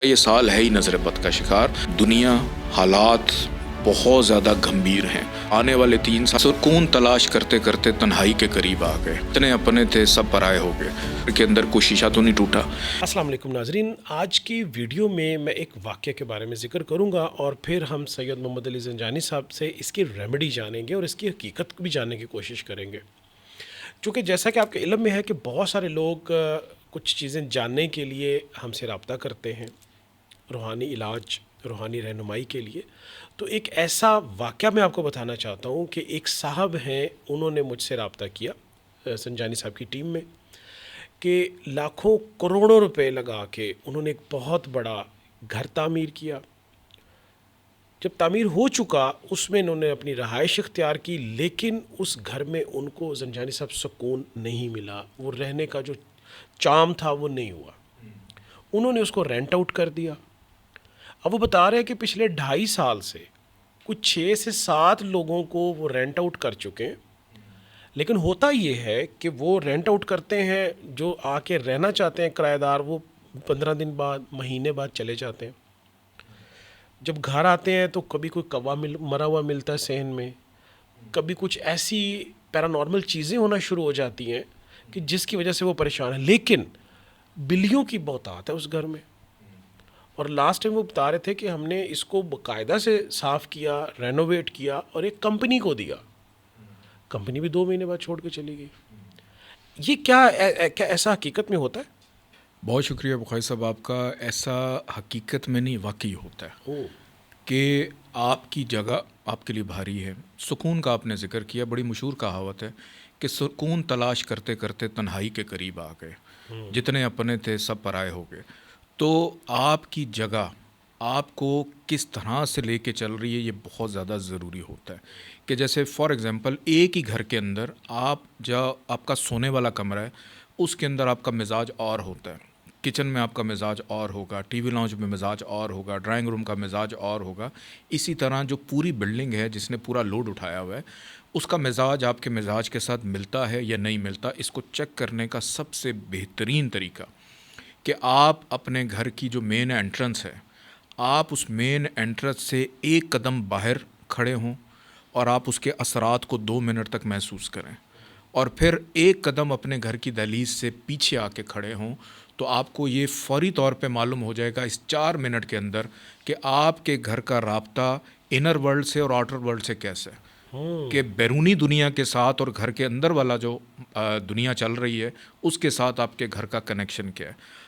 یہ سال ہے ہی نظر بد کا شکار. دنیا حالات بہت زیادہ گھمبیر ہیں. آنے والے 3 سال سکون تلاش کرتے کرتے تنہائی کے قریب آ گئے. اتنے اپنے تھے سب پرائے ہو گئے. گھر کے اندر کوئی شیشہ تو نہیں ٹوٹا. السلام علیکم ناظرین، آج کی ویڈیو میں ایک واقعہ کے بارے میں ذکر کروں گا اور پھر ہم سید محمد علی زنجانی صاحب سے اس کی ریمیڈی جانیں گے اور اس کی حقیقت بھی جاننے کی کوشش کریں گے. چونکہ جیسا کہ آپ کے علم میں ہے کہ بہت سارے لوگ کچھ چیزیں جاننے کے لیے ہم سے رابطہ کرتے ہیں، روحانی علاج، روحانی رہنمائی کے لیے. تو ایک ایسا واقعہ میں آپ کو بتانا چاہتا ہوں کہ ایک صاحب ہیں، انہوں نے مجھ سے رابطہ کیا زنجانی صاحب کی ٹیم میں کہ لاکھوں کروڑوں روپے لگا کے انہوں نے ایک بہت بڑا گھر تعمیر کیا. جب تعمیر ہو چکا اس میں انہوں نے اپنی رہائش اختیار کی، لیکن اس گھر میں ان کو زنجانی صاحب سکون نہیں ملا. وہ رہنے کا جو چام تھا وہ نہیں ہوا. انہوں نے اس کو رینٹ آؤٹ کر دیا. اب وہ بتا رہے ہیں کہ پچھلے 2.5 سال سے کچھ 6 سے 7 لوگوں کو وہ رینٹ آؤٹ کر چکے ہیں. لیکن ہوتا یہ ہے کہ وہ رینٹ آؤٹ کرتے ہیں، جو آ کے رہنا چاہتے ہیں کرایہ دار، وہ 15 دن بعد، مہینے بعد چلے جاتے ہیں. جب گھر آتے ہیں تو کبھی کوئی کوا مرا ہوا ملتا ہے صحن میں، کبھی کچھ ایسی پیرانارمل چیزیں ہونا شروع ہو جاتی ہیں کہ جس کی وجہ سے وہ پریشان ہیں. لیکن بلیوں کی بہتات ہے اس گھر میں. اور لاسٹ ٹائم وہ بتا رہے تھے کہ ہم نے اس کو باقاعدہ سے صاف کیا، رینوویٹ کیا اور ایک کمپنی کو دیا. کمپنی بھی 2 مہینے بعد چھوڑ کے چلی گئی. یہ کیا ایسا حقیقت میں ہوتا ہے؟ بہت شکریہ بخاری صاحب آپ کا. ایسا حقیقت میں نہیں واقعی ہوتا ہے کہ آپ کی جگہ آپ کے لیے بھاری ہے. سکون کا آپ نے ذکر کیا. بڑی مشہور کہاوت ہے کہ سکون تلاش کرتے کرتے تنہائی کے قریب آ گئے. جتنے اپنے تھے سب پرائے ہو گئے. تو آپ کی جگہ آپ کو کس طرح سے لے کے چل رہی ہے یہ بہت زیادہ ضروری ہوتا ہے. کہ جیسے فار ایگزامپل ایک ہی گھر کے اندر آپ کا سونے والا کمرہ ہے، اس کے اندر آپ کا مزاج اور ہوتا ہے. کچن میں آپ کا مزاج اور ہوگا، ٹی وی لاؤنج میں مزاج اور ہوگا، ڈرائنگ روم کا مزاج اور ہوگا. اسی طرح جو پوری بلڈنگ ہے جس نے پورا لوڈ اٹھایا ہوا ہے، اس کا مزاج آپ کے مزاج کے ساتھ ملتا ہے یا نہیں ملتا. اس کو چیک کرنے کا سب سے بہترین طریقہ کہ آپ اپنے گھر کی جو مین انٹرنس ہے، آپ اس مین انٹرنس سے ایک قدم باہر کھڑے ہوں اور آپ اس کے اثرات کو 2 منٹ تک محسوس کریں، اور پھر ایک قدم اپنے گھر کی دہلیز سے پیچھے آ کے کھڑے ہوں. تو آپ کو یہ فوری طور پہ معلوم ہو جائے گا اس 4 منٹ کے اندر کہ آپ کے گھر کا رابطہ انر ورلڈ سے اور آؤٹر ورلڈ سے کیسا ہے. کہ بیرونی دنیا کے ساتھ اور گھر کے اندر والا جو دنیا چل رہی ہے اس کے ساتھ آپ کے گھر کا کنیکشن کیا ہے.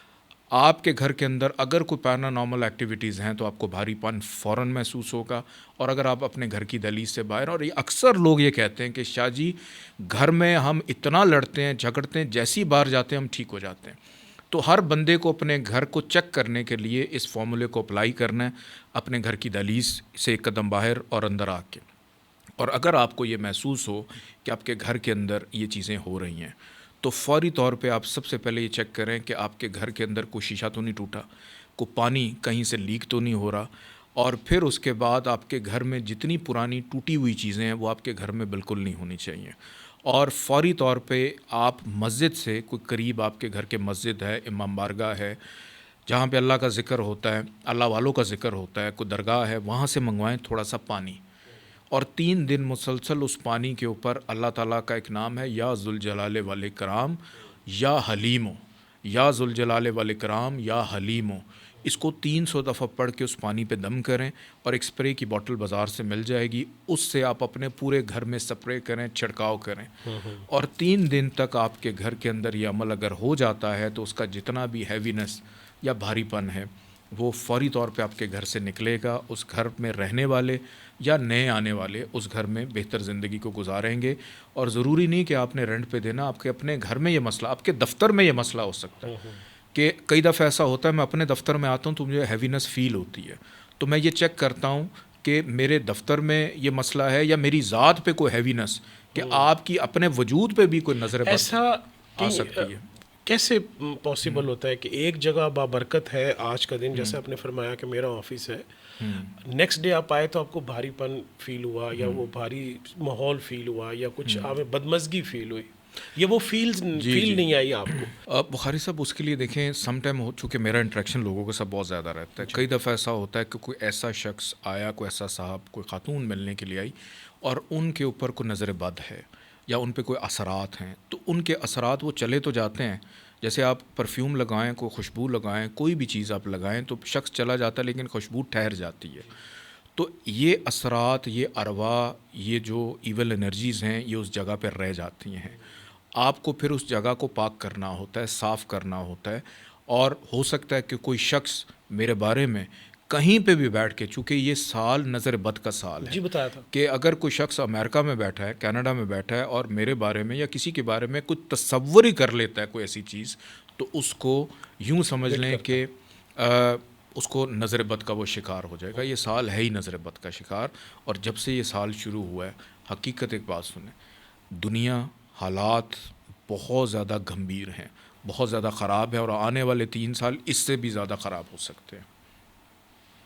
آپ کے گھر کے اندر اگر کوئی پیرانارمل ایکٹیویٹیز ہیں تو آپ کو بھاری پن فوراً محسوس ہوگا. اور اگر آپ اپنے گھر کی دہلیز سے باہر، اور یہ اکثر لوگ یہ کہتے ہیں کہ شاہ جی گھر میں ہم اتنا لڑتے ہیں جھگڑتے ہیں، جیسی باہر جاتے ہیں ہم ٹھیک ہو جاتے ہیں. تو ہر بندے کو اپنے گھر کو چیک کرنے کے لیے اس فارمولے کو اپلائی کرنا ہے، اپنے گھر کی دہلیز سے ایک قدم باہر اور اندر آ کے. اور اگر آپ کو یہ محسوس ہو کہ آپ کے گھر کے اندر یہ چیزیں ہو رہی ہیں تو فوری طور پہ آپ سب سے پہلے یہ چیک کریں کہ آپ کے گھر کے اندر کوئی شیشہ تو نہیں ٹوٹا، کوئی پانی کہیں سے لیک تو نہیں ہو رہا. اور پھر اس کے بعد آپ کے گھر میں جتنی پرانی ٹوٹی ہوئی چیزیں ہیں وہ آپ کے گھر میں بالکل نہیں ہونی چاہیے. اور فوری طور پہ آپ مسجد سے، کوئی قریب آپ کے گھر کے مسجد ہے، امام بارگاہ ہے جہاں پہ اللہ کا ذکر ہوتا ہے، اللہ والوں کا ذکر ہوتا ہے، کوئی درگاہ ہے، وہاں سے منگوائیں تھوڑا سا پانی. اور 3 دن مسلسل اس پانی کے اوپر اللہ تعالیٰ کا ایک نام ہے، یا ذوالجلال والاکرام یا حلیمو، یا ذوالجلال والاکرام یا حلیمو. اس کو 300 دفعہ پڑھ کے اس پانی پہ دم کریں. اور ایک اسپرے کی بوٹل بازار سے مل جائے گی، اس سے آپ اپنے پورے گھر میں سپرے کریں، چھڑکاؤ کریں. اور 3 دن تک آپ کے گھر کے اندر یہ عمل اگر ہو جاتا ہے تو اس کا جتنا بھی ہیوینس یا بھاری پن ہے وہ فوری طور پہ آپ کے گھر سے نکلے گا. اس گھر میں رہنے والے یا نئے آنے والے اس گھر میں بہتر زندگی کو گزاریں گے. اور ضروری نہیں کہ آپ نے رینٹ پہ دینا، آپ کے اپنے گھر میں یہ مسئلہ، آپ کے دفتر میں یہ مسئلہ ہو سکتا ہے. کہ کئی دفعہ ایسا ہوتا ہے میں اپنے دفتر میں آتا ہوں تو مجھے ہیوینس فیل ہوتی ہے، تو میں یہ چیک کرتا ہوں کہ میرے دفتر میں یہ مسئلہ ہے یا میری ذات پہ کوئی ہیوینس، کہ آپ کی اپنے وجود پہ بھی کوئی نظر بد ایسا آ سکتی ہے. کیسے پاسبل ہوتا ہے کہ ایک جگہ بابرکت ہے آج کا دن، جیسے آپ نے فرمایا کہ میرا آفس ہے، نیکسٹ ڈے آپ آئے تو آپ کو بھاری پن فیل ہوا، یا وہ بھاری ماحول فیل ہوا، یا کچھ آپ میں بدمزگی فیل ہوئی؟ یہ وہ فیل نہیں آئی آپ کو؟ بخاری صاحب اس کے لیے دیکھیں سم ٹائم ہو چونکہ میرا انٹریکشن لوگوں کے ساتھ بہت زیادہ رہتا ہے، کئی دفعہ ایسا ہوتا ہے کہ کوئی ایسا شخص آیا، کوئی ایسا صاحب، کوئی خاتون ملنے کے لیے آئی اور ان کے اوپر کوئی نظر بد ہے یا ان پہ کوئی اثرات ہیں، تو ان کے اثرات وہ چلے تو جاتے ہیں. جیسے آپ پرفیوم لگائیں، کوئی خوشبو لگائیں، کوئی بھی چیز آپ لگائیں تو شخص چلا جاتا ہے لیکن خوشبو ٹھہر جاتی ہے. تو یہ اثرات، یہ ارواح، یہ جو ایول انرجیز ہیں یہ اس جگہ پہ رہ جاتی ہیں. آپ کو پھر اس جگہ کو پاک کرنا ہوتا ہے، صاف کرنا ہوتا ہے. اور ہو سکتا ہے کہ کوئی شخص میرے بارے میں کہیں پہ بھی بیٹھ کے، چونکہ یہ سال نظر بد کا سال ہے، جی بتایا تھا کہ اگر کوئی شخص امریکہ میں بیٹھا ہے، کینیڈا میں بیٹھا ہے اور میرے بارے میں یا کسی کے بارے میں کوئی تصور ہی کر لیتا ہے کوئی ایسی چیز، تو اس کو یوں سمجھ لیں کہ اس کو نظر بد کا وہ شکار ہو جائے گا. یہ سال ہے ہی نظر بد کا شکار. اور جب سے یہ سال شروع ہوا ہے، حقیقت ایک بات سنیں، دنیا حالات بہت زیادہ گمبھیر ہیں، بہت زیادہ خراب ہے، اور آنے والے 3 سال اس سے بھی زیادہ خراب ہو سکتے ہیں.